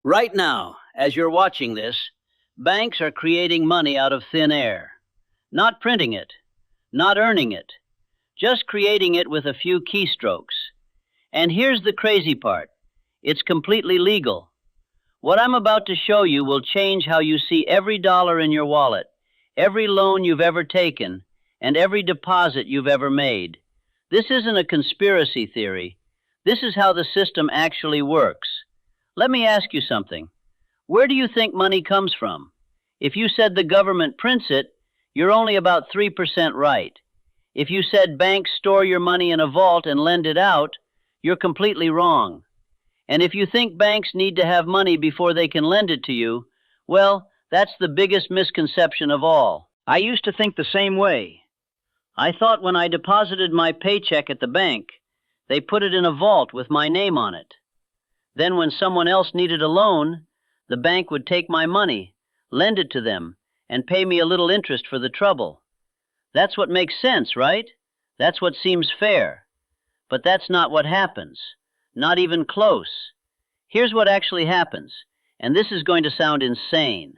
Right now, as you're watching this, banks are creating money out of thin air. Not printing it, not earning it, just creating it with a few keystrokes. And here's the crazy part. It's completely legal. What I'm about to show you will change how you see every dollar in your wallet, every loan you've ever taken, and every deposit you've ever made. This isn't a conspiracy theory. This is how the system actually works. Let me ask you something. Where do you think money comes from? If you said the government prints it, you're only about 3% right. If you said banks store your money in a vault and lend it out, you're completely wrong. And if you think banks need to have money before they can lend it to you, well, that's the biggest misconception of all. I used to think the same way. I thought when I deposited my paycheck at the bank, they put it in a vault with my name on it. Then when someone else needed a loan, the bank would take my money, lend it to them, and pay me a little interest for the trouble. That's what makes sense, right? That's what seems fair. But that's not what happens. Not even close. Here's what actually happens, and this is going to sound insane.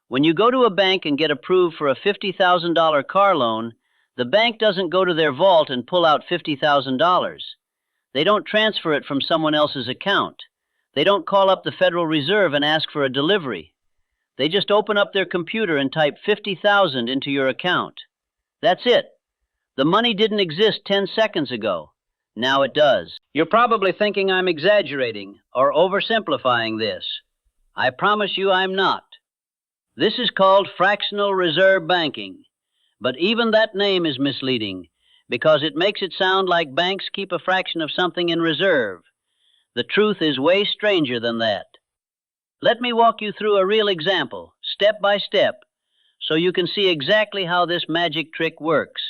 When you go to a bank and get approved for a $50,000 car loan, the bank doesn't go to their vault and pull out $50,000. They don't transfer it from someone else's account. They don't call up the Federal Reserve and ask for a delivery. They just open up their computer and type 50,000 into your account. That's it. The money didn't exist 10 seconds ago. Now it does. You're probably thinking I'm exaggerating or oversimplifying this. I promise you I'm not. This is called fractional reserve banking. But even that name is misleading because it makes it sound like banks keep a fraction of something in reserve. The truth is way stranger than that. Let me walk you through a real example, step by step, so you can see exactly how this magic trick works.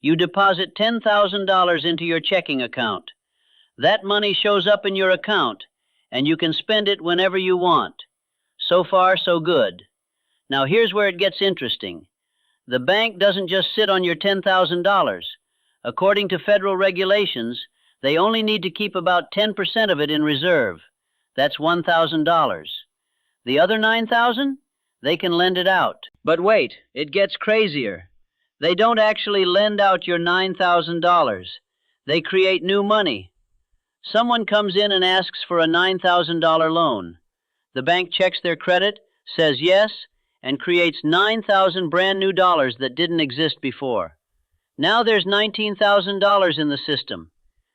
You deposit $10,000 into your checking account. That money shows up in your account, and you can spend it whenever you want. So far, so good. Now here's where it gets interesting. The bank doesn't just sit on your $10,000. According to federal regulations, they only need to keep about 10% of it in reserve. That's $1,000. The other $9,000? They can lend it out. But wait, it gets crazier. They don't actually lend out your $9,000. They create new money. Someone comes in and asks for a $9,000 loan. The bank checks their credit, says yes, and creates 9,000 brand new dollars that didn't exist before. Now there's $19,000 in the system.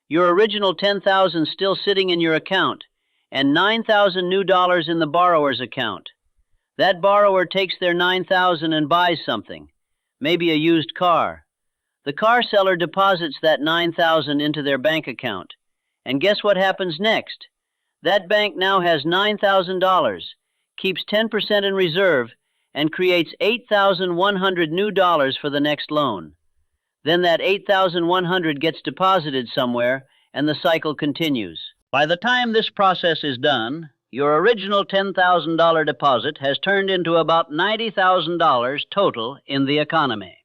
Your original $10,000 still sitting in your account, and 9,000 new dollars in the borrower's account. That borrower takes their 9,000 and buys something, maybe a used car. The car seller deposits that 9,000 into their bank account. And guess what happens next? That bank now has $9,000, keeps 10% in reserve, and creates 8,100 new dollars for the next loan. Then that 8,100 gets deposited somewhere, and the cycle continues. By the time this process is done, your original $10,000 deposit has turned into about $90,000 total in the economy.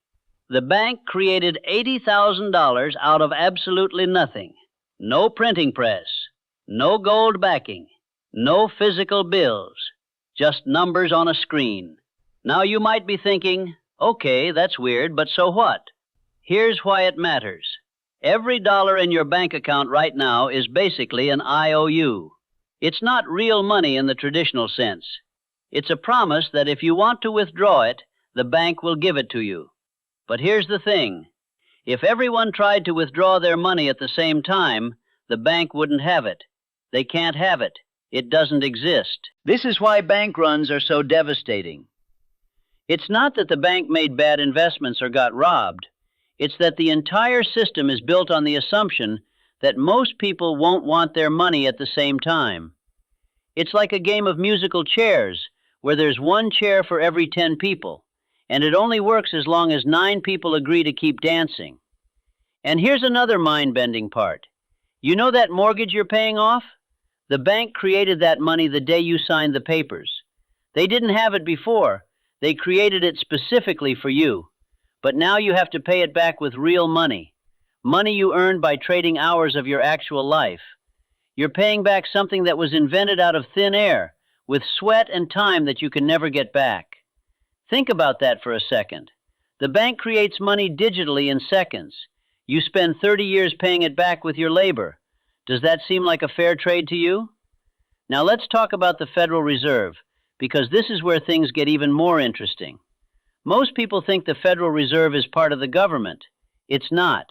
The bank created $80,000 out of absolutely nothing. No printing press, no gold backing, no physical bills, just numbers on a screen. Now you might be thinking, okay, that's weird, but so what? Here's why it matters. Every dollar in your bank account right now is basically an IOU. It's not real money in the traditional sense. It's a promise that if you want to withdraw it, the bank will give it to you. But here's the thing. If everyone tried to withdraw their money at the same time, the bank wouldn't have it. They can't have it. It doesn't exist. This is why bank runs are so devastating. It's not that the bank made bad investments or got robbed. It's that the entire system is built on the assumption that most people won't want their money at the same time. It's like a game of musical chairs, where there's one chair for every 10 people, and it only works as long as 9 people agree to keep dancing. And here's another mind-bending part. You know that mortgage you're paying off? The bank created that money the day you signed the papers. They didn't have it before. They created it specifically for you. But now you have to pay it back with real money. Money you earned by trading hours of your actual life. You're paying back something that was invented out of thin air with sweat and time that you can never get back. Think about that for a second. The bank creates money digitally in seconds. You spend 30 years paying it back with your labor. Does that seem like a fair trade to you? Now let's talk about the Federal Reserve, because this is where things get even more interesting. Most people think the Federal Reserve is part of the government. It's not.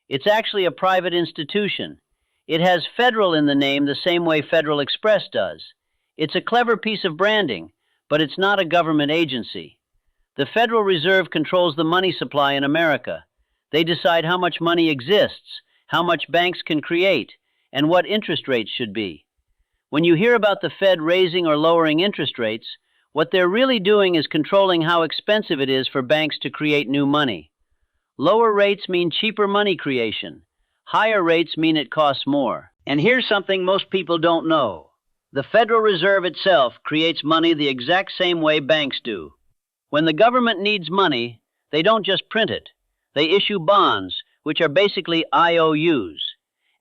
It's actually a private institution. It has federal in the name the same way Federal Express does. It's a clever piece of branding, but it's not a government agency. The Federal Reserve controls the money supply in America. They decide how much money exists, how much banks can create, and what interest rates should be. When you hear about the Fed raising or lowering interest rates, what they're really doing is controlling how expensive it is for banks to create new money. Lower rates mean cheaper money creation. Higher rates mean it costs more. And here's something most people don't know. The Federal Reserve itself creates money the exact same way banks do. When the government needs money, they don't just print it. They issue bonds, which are basically IOUs.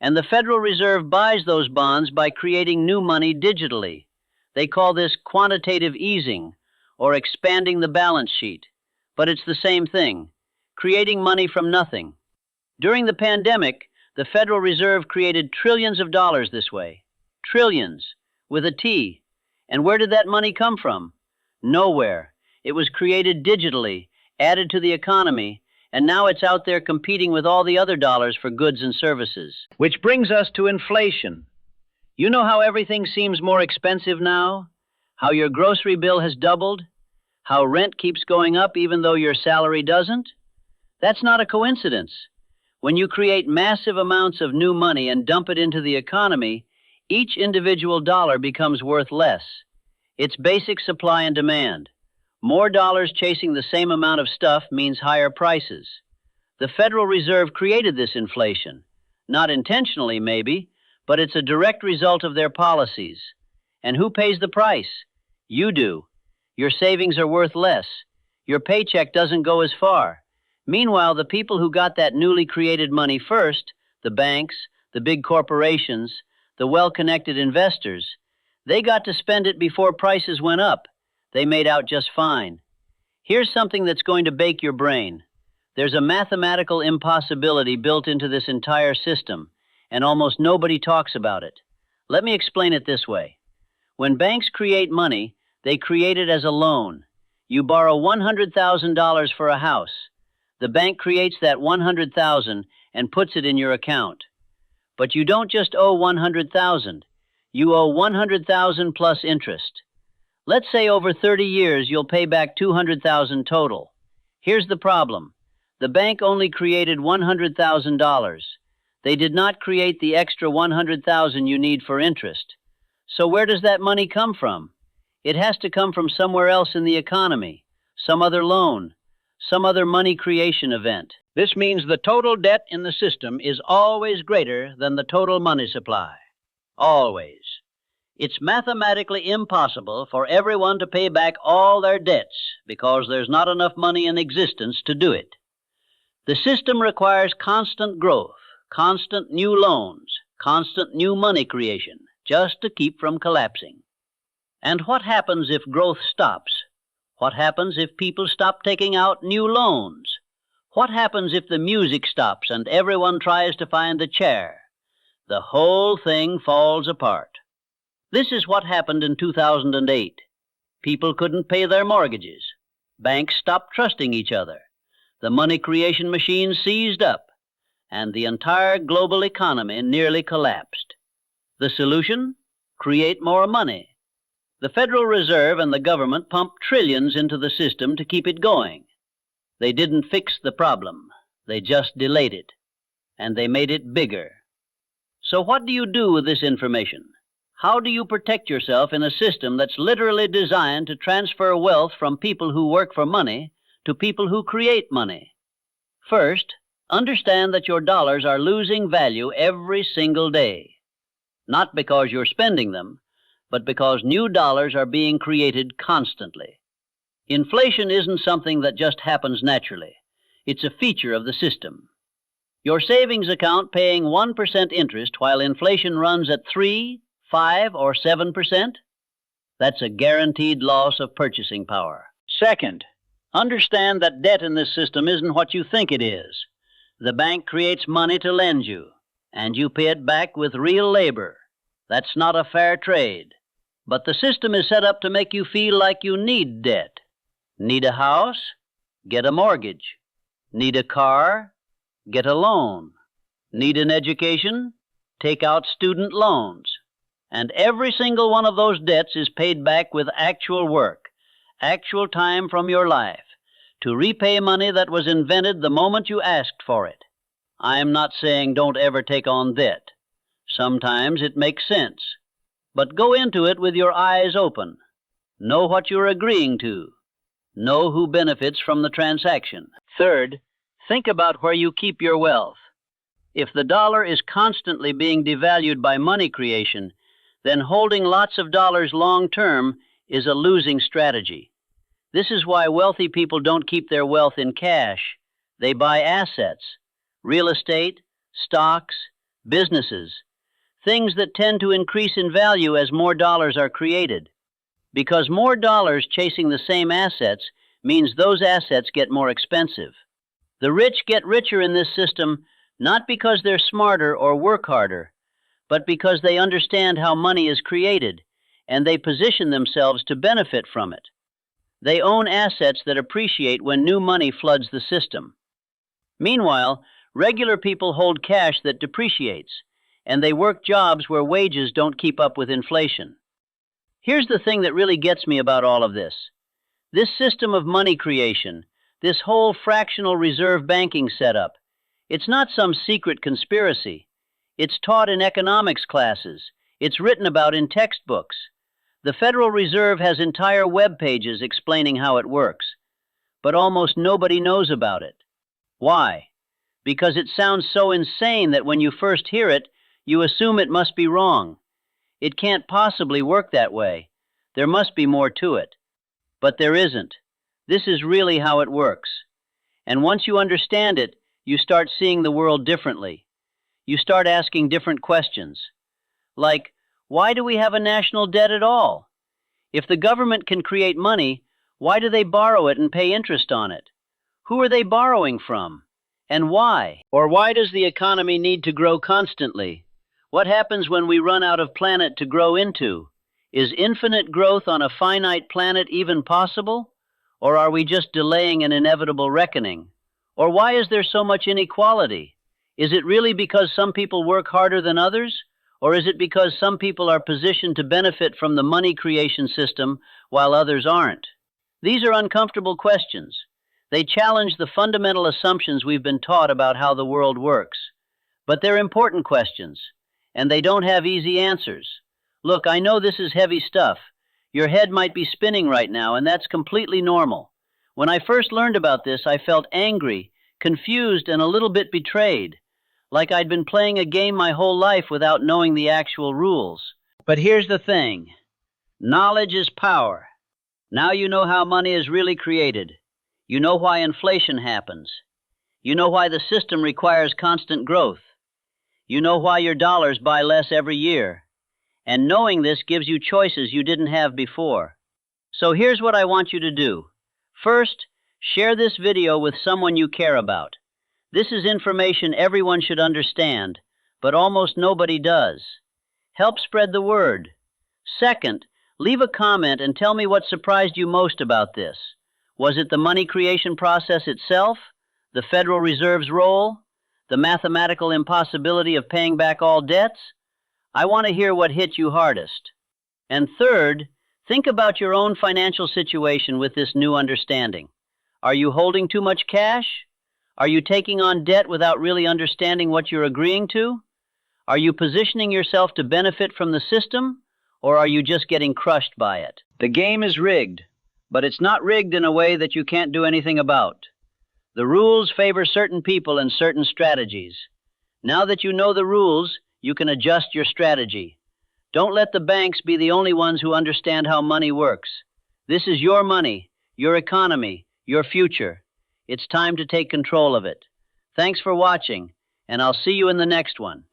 And the Federal Reserve buys those bonds by creating new money digitally. They call this quantitative easing, or expanding the balance sheet. But it's the same thing, creating money from nothing. During the pandemic, the Federal Reserve created trillions of dollars this way. Trillions, with a T. And where did that money come from? Nowhere. It was created digitally, added to the economy, and now it's out there competing with all the other dollars for goods and services. Which brings us to inflation. You know how everything seems more expensive now? How your grocery bill has doubled? How rent keeps going up even though your salary doesn't? That's not a coincidence. When you create massive amounts of new money and dump it into the economy, each individual dollar becomes worth less. It's basic supply and demand. More dollars chasing the same amount of stuff means higher prices. The Federal Reserve created this inflation. Not intentionally, maybe, but it's a direct result of their policies. And who pays the price? You do. Your savings are worth less. Your paycheck doesn't go as far. Meanwhile, the people who got that newly created money first, the banks, the big corporations, the well-connected investors, they got to spend it before prices went up. They made out just fine. Here's something that's going to bake your brain. There's a mathematical impossibility built into this entire system, and almost nobody talks about it. Let me explain it this way. When banks create money, they create it as a loan. You borrow $100,000 for a house. The bank creates that $100,000 and puts it in your account. But you don't just owe $100,000. You owe $100,000 plus interest. Let's say over 30 years you'll pay back $200,000 total. Here's the problem. The bank only created $100,000. They did not create the extra $100,000 you need for interest. So where does that money come from? It has to come from somewhere else in the economy, some other loan, some other money creation event. This means the total debt in the system is always greater than the total money supply. Always. It's mathematically impossible for everyone to pay back all their debts because there's not enough money in existence to do it. The system requires constant growth, constant new loans, constant new money creation, just to keep from collapsing. And what happens if growth stops? What happens if people stop taking out new loans? What happens if the music stops and everyone tries to find a chair? The whole thing falls apart. This is what happened in 2008. People couldn't pay their mortgages. Banks stopped trusting each other. The money creation machine seized up, and the entire global economy nearly collapsed. The solution? Create more money. The Federal Reserve and the government pumped trillions into the system to keep it going. They didn't fix the problem. They just delayed it. And they made it bigger. So what do you do with this information? How do you protect yourself in a system that's literally designed to transfer wealth from people who work for money to people who create money? First, understand that your dollars are losing value every single day. Not because you're spending them, but because new dollars are being created constantly. Inflation isn't something that just happens naturally. It's a feature of the system. Your savings account paying 1% interest while inflation runs at 3, 5, or 7%? That's a guaranteed loss of purchasing power. Second, understand that debt in this system isn't what you think it is. The bank creates money to lend you, and you pay it back with real labor. That's not a fair trade. But the system is set up to make you feel like you need debt. Need a house? Get a mortgage. Need a car? Get a loan. Need an education? Take out student loans. And every single one of those debts is paid back with actual work, actual time from your life, to repay money that was invented the moment you asked for it. I'm not saying don't ever take on debt. Sometimes it makes sense. But go into it with your eyes open. Know what you're agreeing to. Know who benefits from the transaction. Third, think about where you keep your wealth. If the dollar is constantly being devalued by money creation, then holding lots of dollars long-term is a losing strategy. This is why wealthy people don't keep their wealth in cash. They buy assets, real estate, stocks, businesses, things that tend to increase in value as more dollars are created. Because more dollars chasing the same assets means those assets get more expensive. The rich get richer in this system not because they're smarter or work harder, but because they understand how money is created, and they position themselves to benefit from it. They own assets that appreciate when new money floods the system. Meanwhile, regular people hold cash that depreciates, and they work jobs where wages don't keep up with inflation. Here's the thing that really gets me about all of this. This system of money creation, this whole fractional reserve banking setup, it's not some secret conspiracy. It's taught in economics classes. It's written about in textbooks. The Federal Reserve has entire web pages explaining how it works. But almost nobody knows about it. Why? Because it sounds so insane that when you first hear it, you assume it must be wrong. It can't possibly work that way. There must be more to it. But there isn't. This is really how it works. And once you understand it, you start seeing the world differently. You start asking different questions. Like, why do we have a national debt at all? If the government can create money, why do they borrow it and pay interest on it? Who are they borrowing from? And why? Or why does the economy need to grow constantly? What happens when we run out of planet to grow into? Is infinite growth on a finite planet even possible? Or are we just delaying an inevitable reckoning? Or why is there so much inequality? Is it really because some people work harder than others? Or is it because some people are positioned to benefit from the money creation system while others aren't? These are uncomfortable questions. They challenge the fundamental assumptions we've been taught about how the world works. But they're important questions, and they don't have easy answers. Look, I know this is heavy stuff. Your head might be spinning right now, and that's completely normal. When I first learned about this, I felt angry, confused, and a little bit betrayed, like I'd been playing a game my whole life without knowing the actual rules. But here's the thing. Knowledge is power. Now you know how money is really created. You know why inflation happens. You know why the system requires constant growth. You know why your dollars buy less every year. And knowing this gives you choices you didn't have before. So here's what I want you to do. First, share this video with someone you care about. This is information everyone should understand, but almost nobody does. Help spread the word. Second, leave a comment and tell me what surprised you most about this. Was it the money creation process itself? The Federal Reserve's role? The mathematical impossibility of paying back all debts? I want to hear what hit you hardest. And third, think about your own financial situation with this new understanding. Are you holding too much cash? Are you taking on debt without really understanding what you're agreeing to? Are you positioning yourself to benefit from the system, or are you just getting crushed by it? The game is rigged, but it's not rigged in a way that you can't do anything about. The rules favor certain people and certain strategies. Now that you know the rules, you can adjust your strategy. Don't let the banks be the only ones who understand how money works. This is your money, your economy, your future. It's time to take control of it. Thanks for watching, and I'll see you in the next one.